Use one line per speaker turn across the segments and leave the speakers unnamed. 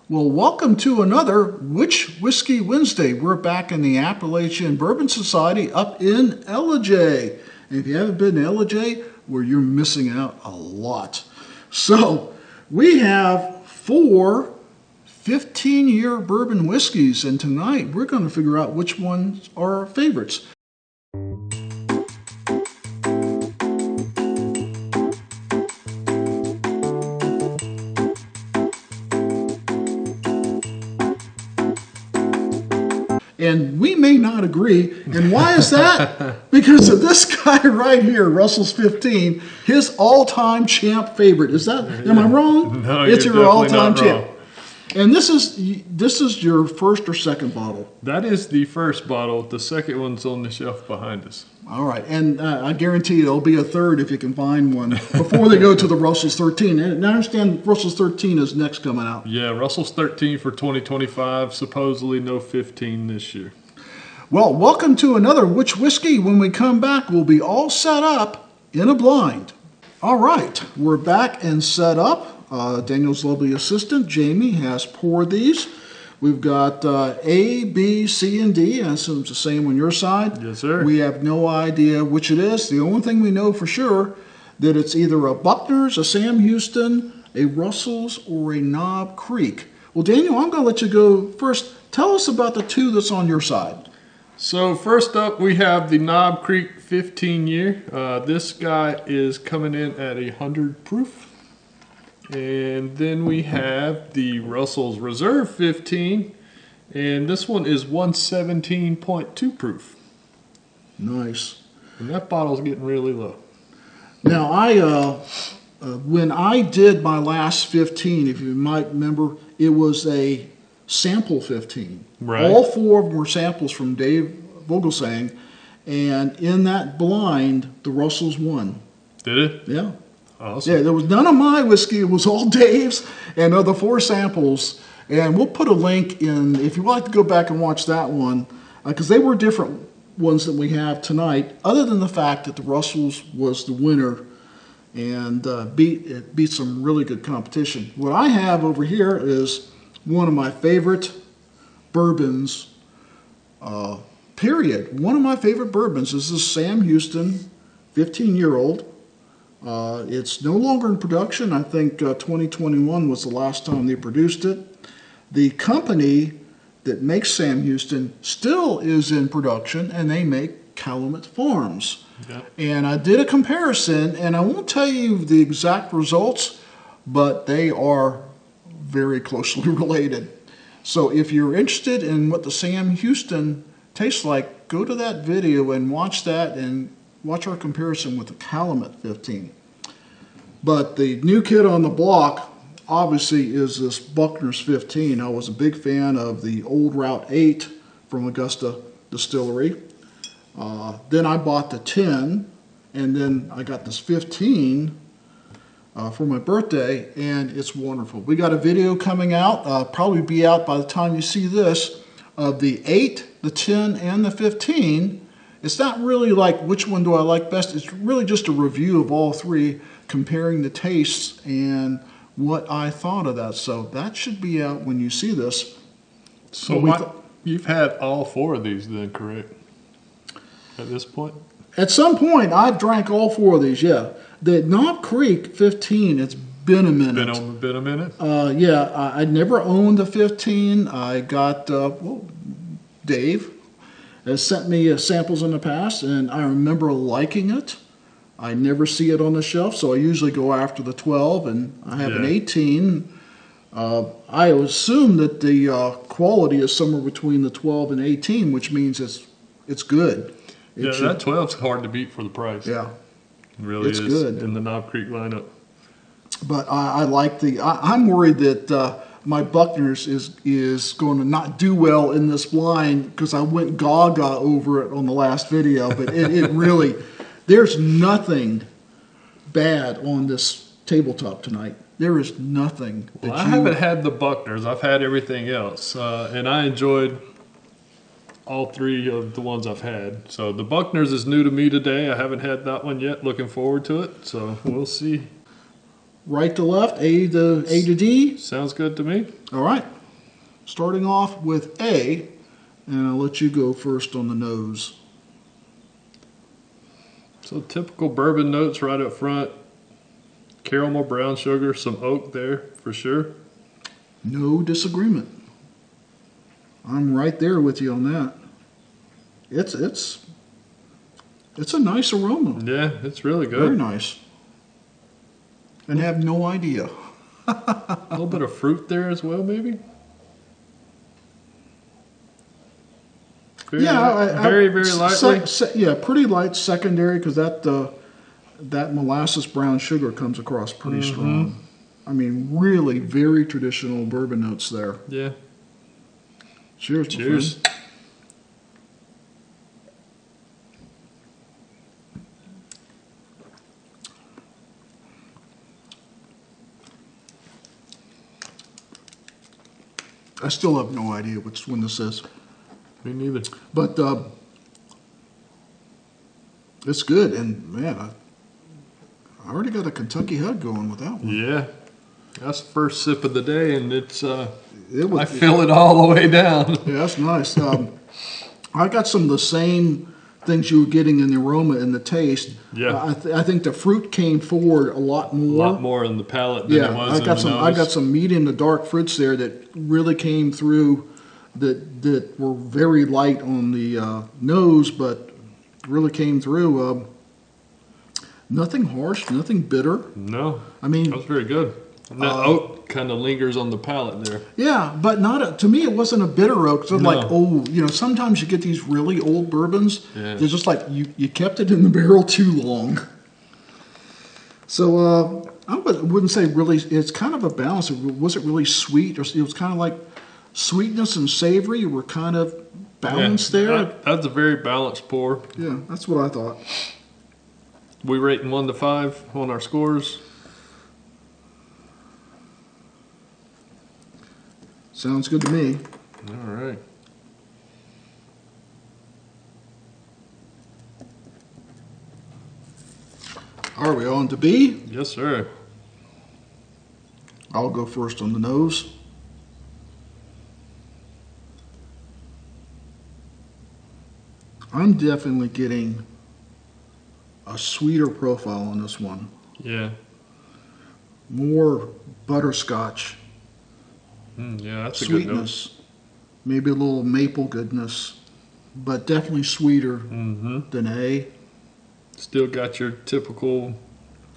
Well, welcome to another Which Whiskey Wednesday. We're back in the Appalachian Bourbon Society up in Ellijay. And if you haven't been to Ellijay, well, you're missing out a lot. So we have four 15-year bourbon whiskeys, and tonight we're going to figure out which ones are our favorites. And we may not agree. And why is that? Because of this guy right here, Russell's 15, his all-time champ favorite. Is that, am I wrong?
No,
it's
you're
your all-time
definitely not
champ.
wrong.
And this is your first or second bottle.
That is the first bottle. The second one's on the shelf behind us.
All right, and I guarantee there'll be a third if you can find one before they go to the Russell's 13. And I understand Russell's 13 is next coming out.
Yeah, Russell's 13 for 2025. Supposedly no 15 this year.
Well, welcome to another Which Whiskey. When we come back, we'll be all set up in a blind. All right, we're back and set up. Daniel's lovely assistant, Jamie, has poured these. We've got A, B, C, and D. I assume it's the same on your side.
Yes, sir.
We have no idea which it is. The only thing we know for sure that it's either a Buckner's, a Sam Houston, a Russell's, or a Knob Creek. Well, Daniel, I'm going to let you go first. Tell us about the two that's on your side.
So first up, we have the Knob Creek 15 year. This guy is coming in at 100 proof. And then we have the Russell's Reserve 15, and this one is 117.2 proof.
Nice.
And that bottle's getting really low.
Now, when I did my last 15, if you might remember, it was a sample 15.
Right.
All four of them were samples from Dave Vogelsang, and in that blind, the Russell's won.
Did it?
Yeah.
Awesome.
Yeah, there was none of my whiskey. It was all Dave's, and of the four samples. And we'll put a link in if you'd like to go back and watch that one, because they were different ones that we have tonight, other than the fact that the Russell's was the winner and beat some really good competition. What I have over here is one of my favorite bourbons, period. One of my favorite bourbons is this Sam Houston 15-year-old. It's no longer in production. I think 2021 was the last time they produced it. The company that makes Sam Houston still is in production, and they make Calumet Farms. Yep. And I did a comparison, and I won't tell you the exact results, but they are very closely related. So if you're interested in what the Sam Houston tastes like, go to that video and watch that and watch our comparison with the Calumet 15. But the new kid on the block, obviously, is this Buckner's 15. I was a big fan of the Old Route 8 from Augusta Distillery. Then I bought the 10, and then I got this 15 for my birthday, and it's wonderful. We got a video coming out, probably be out by the time you see this, of the 8, the 10, and the 15. It's not really like which one do I like best. It's really just a review of all three, comparing the tastes and what I thought of that. So that should be out when you see this.
So you've had all four of these then, correct? At this point?
At some point, I've drank all four of these, yeah. The Knob Creek 15, it's been a minute.
Been a minute?
Yeah, I never owned the 15. I got, Dave has sent me samples in the past, and I remember liking it. I never see it on the shelf, so I usually go after the 12, and I have an 18. I assume that the quality is somewhere between the 12 and 18, which means it's good.
That 12's hard to beat for the price.
Yeah.
It really
it's
is
good.
In the Knob Creek lineup.
But I like I'm worried that my Buckner's is going to not do well in this blind because I went gaga over it on the last video, but it really, there's nothing bad on this tabletop tonight. There is nothing.
Well, I haven't had the Buckner's. I've had everything else, and I enjoyed all three of the ones I've had. So the Buckner's is new to me today. I haven't had that one yet. Looking forward to it. So we'll see
right to left, A to D.
Sounds good to me.
All right. Starting off with A, and I'll let you go first on the nose.
So typical bourbon notes right up front. Caramel, brown sugar, some oak there for sure.
No disagreement. I'm right there with you on that. It's a nice aroma.
Yeah, it's really good.
Very nice. And have no idea.
A little bit of fruit there as well, maybe. Very, very lightly.
Yeah, pretty light secondary because that molasses brown sugar comes across pretty strong. I mean, really very traditional bourbon notes there.
Yeah.
Cheers.
Cheers.
I still have no idea which one this is.
Me neither.
But it's good, and man, I already got a Kentucky head going with that one.
Yeah, that's the first sip of the day, and I feel it all the way down.
Yeah, that's nice. I got some of the same things you were getting in the aroma and the taste.
Yeah,
I think the fruit came forward a lot more.
A lot more in the palate than it was in the nose.
I got some medium to dark fruits there that really came through. That were very light on the nose, but really came through. Nothing harsh, nothing bitter.
No,
I mean,
that was very good. And that oak kind of lingers on the palate there.
Yeah, but to me, it wasn't a bitter oak. So like, sometimes you get these really old bourbons.
Yeah.
They're just like, you kept it in the barrel too long. So I wouldn't say really, it's kind of a balance. It wasn't really sweet. It was kind of like sweetness and savory were kind of balanced there.
That's a very balanced pour.
Yeah, that's what I thought.
We rating 1 to 5 on our scores.
Sounds good to me.
All right.
Are we on to B?
Yes, sir.
I'll go first on the nose. I'm definitely getting a sweeter profile on this one.
Yeah.
More butterscotch.
Yeah, that's a good note.
Sweetness. Maybe a little maple goodness, but definitely sweeter than A.
Still got your typical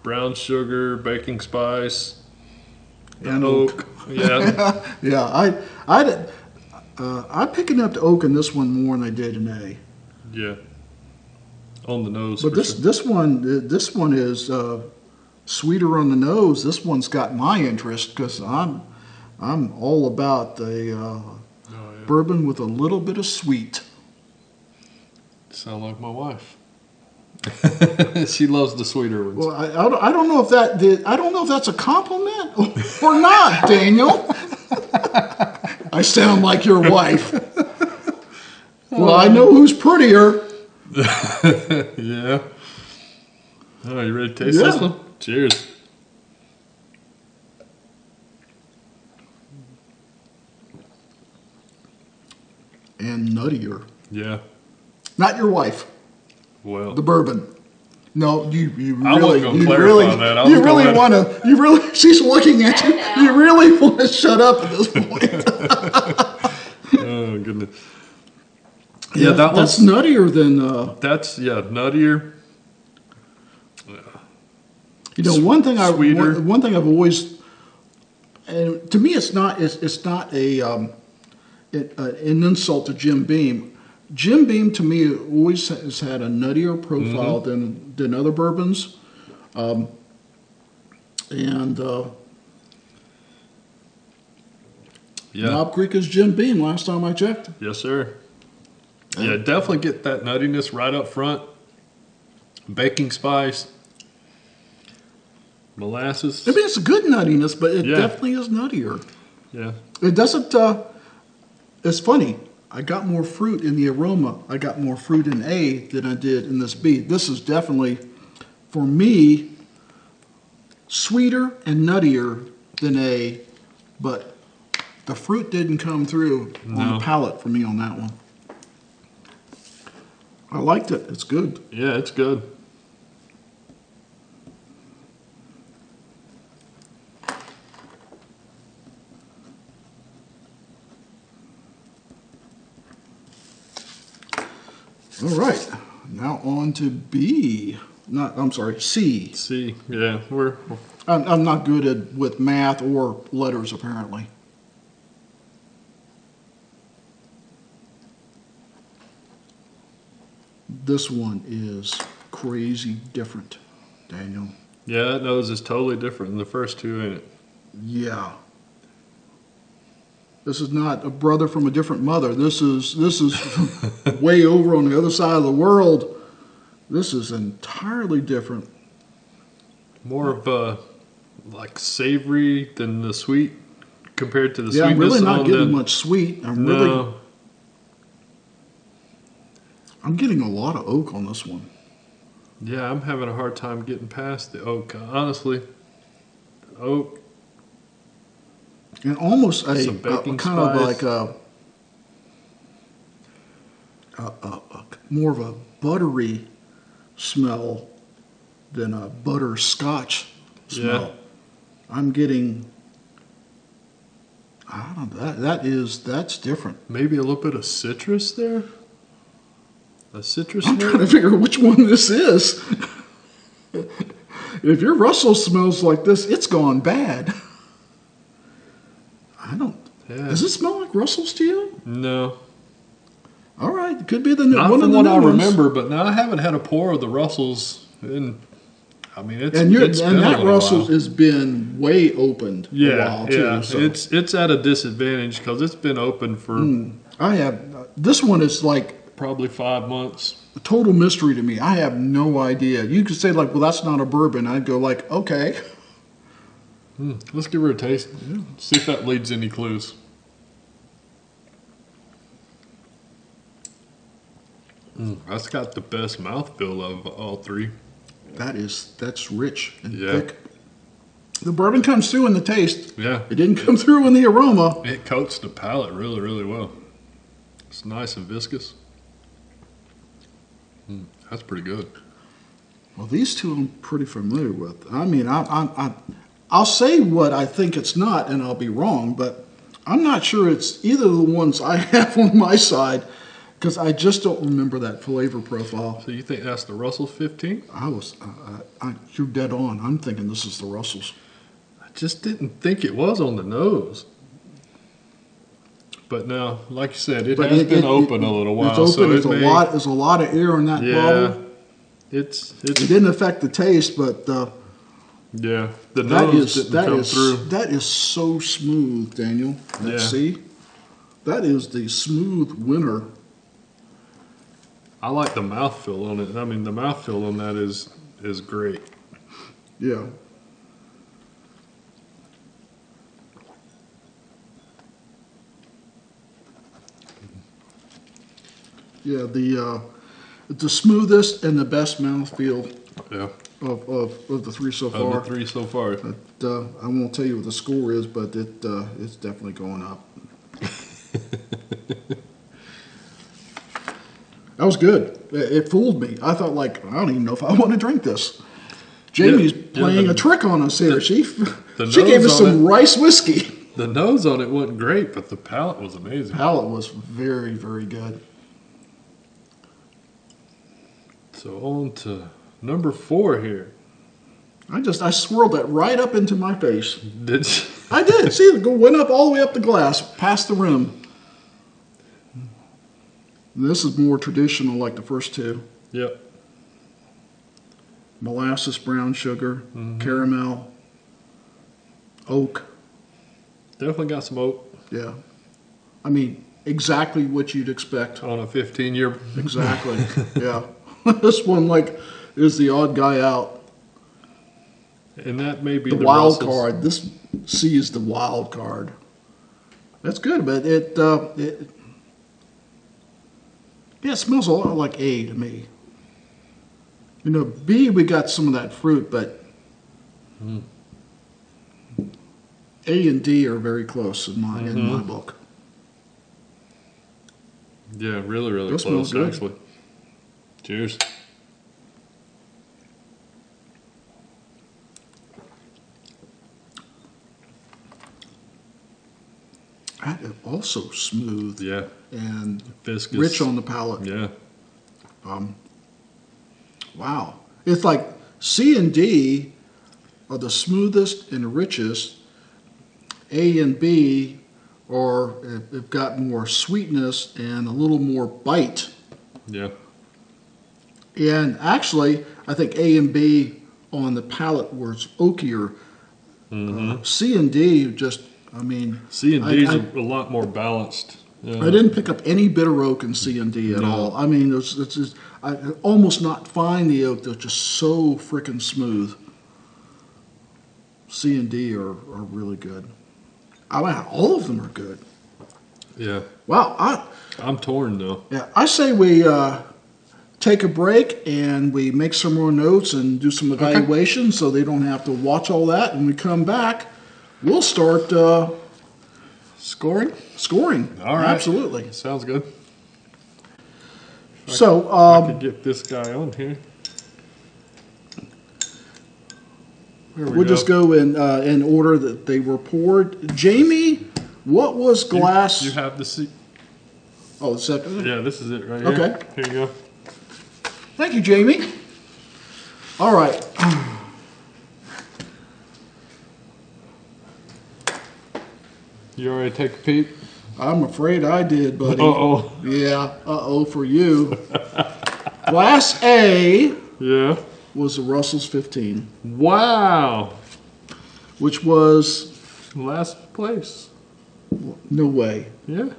brown sugar, baking spice,
And
oak. Yeah.
Yeah, I'm picking up the oak in this one more than I did in A.
Yeah. On the nose.
But this one is sweeter on the nose. This one's got my interest because I'm all about the bourbon with a little bit of sweet.
Sound like my wife. She loves the sweeter ones.
Well, I don't know if that's a compliment or not, Daniel. I sound like your wife. Well, I know who's prettier.
Yeah. Oh, you ready to taste this one? Cheers.
And nuttier.
Yeah.
Not your wife.
Well.
The bourbon. No, you
I
really,
wasn't going to clarify that.
you really want to. She's looking at you. You really want to shut up at this point.
Oh goodness.
Yeah, that's nuttier than.
Nuttier.
You know, one thing I've always, and to me, it's not an insult to Jim Beam. Jim Beam to me always has had a nuttier profile than other bourbons, Knob Creek is Jim Beam. Last time I checked.
Yes, sir. Yeah, definitely get that nuttiness right up front. Baking spice, molasses.
I mean, it's a good nuttiness, but it definitely is nuttier.
Yeah.
It doesn't. It's funny. I got more fruit in the aroma. I got more fruit in A than I did in this B. This is definitely, for me, sweeter and nuttier than A, but the fruit didn't come through on the palate for me on that one. I liked it. It's good.
Yeah, it's good.
All right, now on to B. I'm sorry, C.
C. Yeah,
I'm not good with math or letters, apparently. This one is crazy different, Daniel.
Yeah, that nose is totally different than the first two, ain't it?
Yeah. This is not a brother from a different mother. This is way over on the other side of the world. This is entirely different.
More of a like savory than the sweet compared to the
Yeah,
sweetness.
I'm really not
on
getting
them.
much sweet.
No.
I'm getting a lot of oak on this one.
Yeah, I'm having a hard time getting past the oak. Honestly, oak.
And almost
Some
a
baking
kind of
spice.
like more of a buttery smell than a butterscotch smell.
Yeah.
I'm getting, I don't know, that's different.
Maybe a little bit of citrus there. A citrus
I'm
note?
trying to figure out which one this is. If your Russell smells like this, it's gone bad. I don't.
Yeah.
Does it smell like Russell's to you?
No.
All right, it could be the
Not
one
from
of the
what
new
I
ones.
remember, but now I haven't had a pour of the Russells. And I mean, it's
And
it's been
that
a little
Russell's
while.
has been way opened
Yeah,
a while too.
yeah.
So.
It's at a disadvantage because it's been open for
I have this one is like
probably 5 months.
a total mystery to me. I have no idea. You could say like, well, that's not a bourbon. I'd go like, okay.
Let's give her a taste. See if that leads any clues. That's got the best mouthfeel of all three.
That's rich and
Yeah.
thick. The bourbon comes through in the taste.
Yeah,
It didn't come through in the aroma.
it coats the palate really, really well. It's nice and viscous. That's pretty good.
Well, these two I'm pretty familiar with. I mean, I'll say what I think it's not, and I'll be wrong, but I'm not sure it's either of the ones I have on my side because I just don't remember that flavor profile.
So you think that's the Russell 15?
You're dead on. I'm thinking this is the Russells.
I just didn't think it was on the nose. But now, like you said, it has been open a little while.
It's open.
So
There's a lot of air in that bottle.
It's
It didn't affect the taste, but
yeah. The nose didn't come through.
that is so smooth, Daniel.
Yeah.
See, that is the smooth winner.
I like the mouthfeel on it. I mean, the mouthfeel on that is great.
Yeah. Yeah, the smoothest and the best mouthfeel
Yeah.
of the three so
Of
far.
the three so far.
But, I won't tell you what the score is, but it's definitely going up. That was good. It fooled me. I thought, like, I don't even know if I want to drink this. Jamie's playing a trick on us here. She gave us some rice whiskey.
The nose on it wasn't great, but the palate was amazing.
Palate was very, very good.
So on to number 4 here.
I swirled that right up into my face.
Did you?
I did. See, it went up all the way up the glass, past the rim. This is more traditional, like the first two.
Yep.
Molasses, brown sugar, caramel, oak.
Definitely got some oak
Yeah. I mean, exactly what you'd expect.
on a 15-year.
Exactly. Yeah. This one, like, is the odd guy out.
And that may be
The
the
wild
Russells.
card. This C is the wild card. That's good, but it smells a lot like A to me. You know, B, we got some of that fruit, but A and D are very close in my book.
Yeah, really, really
Those smell
close,
good.
actually. Cheers.
That is also smooth
Yeah.
and
Viscous.
rich on the palate.
Yeah.
Wow. It's like C and D are the smoothest and richest. A and B have got more sweetness and a little more bite.
Yeah.
And actually, I think A and B on the palate were oakier. C and D just, I mean,
C and D's are a lot more balanced.
I didn't pick up any bitter oak in C and D at all. I mean, it's just, I almost not find the oak. They're just so freaking smooth. C and D are really good. I mean, all of them are good.
Yeah.
Wow.
I'm torn, though.
Yeah, I say we take a break and we make some more notes and do some evaluation so they don't have to watch all that. And we come back, we'll start
Scoring?
scoring.
All right.
Absolutely.
Sounds good.
So
I could get this guy on here.
we'll just go in order that they were poured. Jamie, what was glass?
You have the seat.
Oh, the second.
Yeah, this is it right here.
Okay.
Here you go.
Thank you, Jamie. All right.
You already take a peek?
I'm afraid I did, buddy.
Uh-oh.
Yeah, for you. Glass A
Yeah.
was the Russell's 15,
Wow.
which was,
Last place.
no way.
Yeah.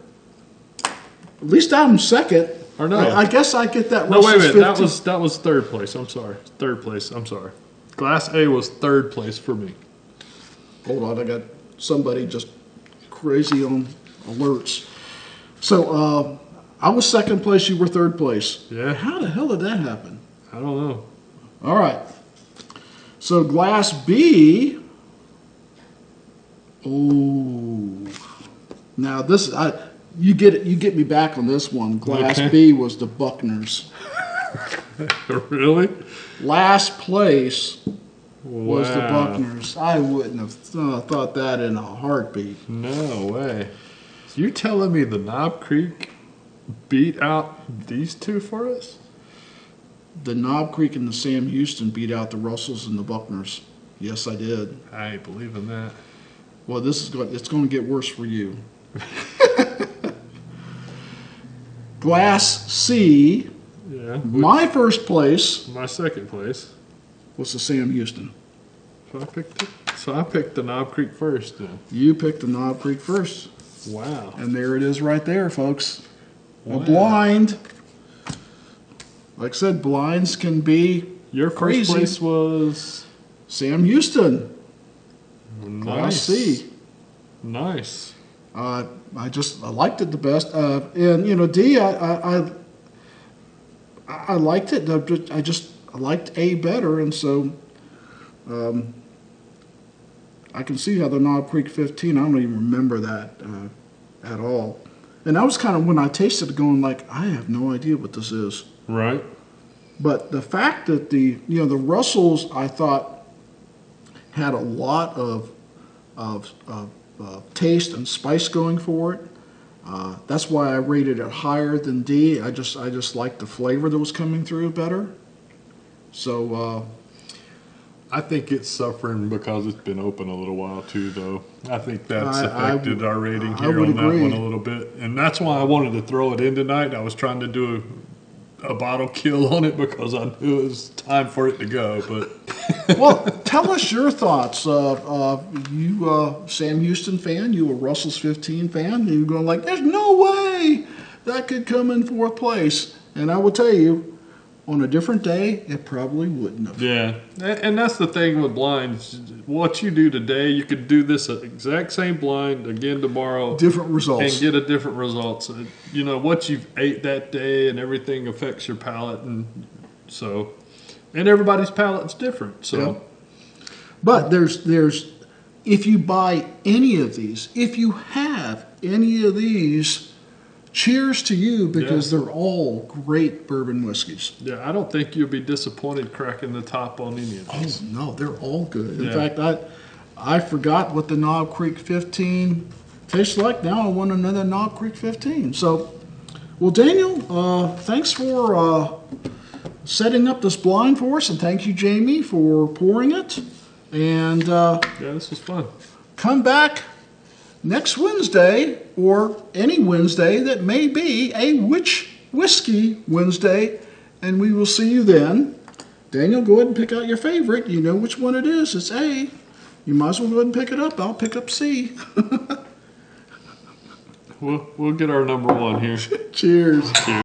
At least I'm second.
Or no.
I guess I get that
No, wait a
Russell's
minute.
15.
That was third place. I'm sorry. Third place. I'm sorry. Glass A was third place for me.
Hold on, I got somebody just crazy on alerts. So I was second place, you were third place.
Yeah.
How the hell did that happen?
I don't know.
All right. So glass B. Oh. Now this you get me back on this one. Glass
Okay.
B was the Buckners.
Really?
Last place was the
Wow.
Buckners. I wouldn't have thought that in a heartbeat.
No way. So you're telling me the Knob Creek beat out these two for us?
The Knob Creek and the Sam Houston beat out the Russells and the Buckners. Yes, I did.
I ain't believing that.
Well, it's going to get worse for you. Glass C,
Yeah.
my first place
My second place.
was the Sam Houston.
So I picked it. So I picked the Knob Creek first then.
You picked the Knob Creek first.
Wow.
And there it is right there, folks. A
Wow.
blind. Like I said, blinds can be
Your first
crazy.
place was
Sam Houston, Class
nice.
C.
Nice.
I liked it the best. And you know, D, I liked it. I liked A better, and so I can see how the Knob Creek 15. I don't even remember that at all. And I was kind of, when I tasted it, going like, I have no idea what this is.
Right.
But the fact that the Russells, I thought, had a lot of taste and spice going for it. That's why I rated it higher than D. I just liked the flavor that was coming through better. So
I think it's suffering because it's been open a little while too, though. I think that's
I
affected our rating
I
here
would
on that
agree.
one a little bit. And that's why I wanted to throw it in tonight. I was trying to do a bottle kill on it because I knew it was time for it to go. But
well, tell us your thoughts. You Sam Houston fan, you a Russell's 15 fan, and you're going like, there's no way that could come in fourth place. And I will tell you, on a different day, it probably wouldn't have.
yeah, and that's the thing with blinds. What you do today, you could do this exact same blind again tomorrow.
Different results.
And get a different result. So, you know, what you've ate that day and everything affects your palate. And and everybody's palate's different. So,
But there's if you buy any of these, if you have any of these, cheers to you, because they're all great bourbon whiskeys.
Yeah, I don't think you'll be disappointed cracking the top on any of these.
Oh, no, they're all good. In fact, I forgot what the Knob Creek 15 tastes like. Now I want another Knob Creek 15. So, well, Daniel, thanks for setting up this blind for us, and thank you, Jamie, for pouring it. And
Yeah, this was fun.
come back next Wednesday, or any Wednesday that may be a Whiskey Wednesday, and we will see you then. Daniel, go ahead and pick out your favorite. You know which one it is. It's A. You might as well go ahead and pick it up. I'll pick up C.
We'll get our number one here.
Cheers.
Cheers.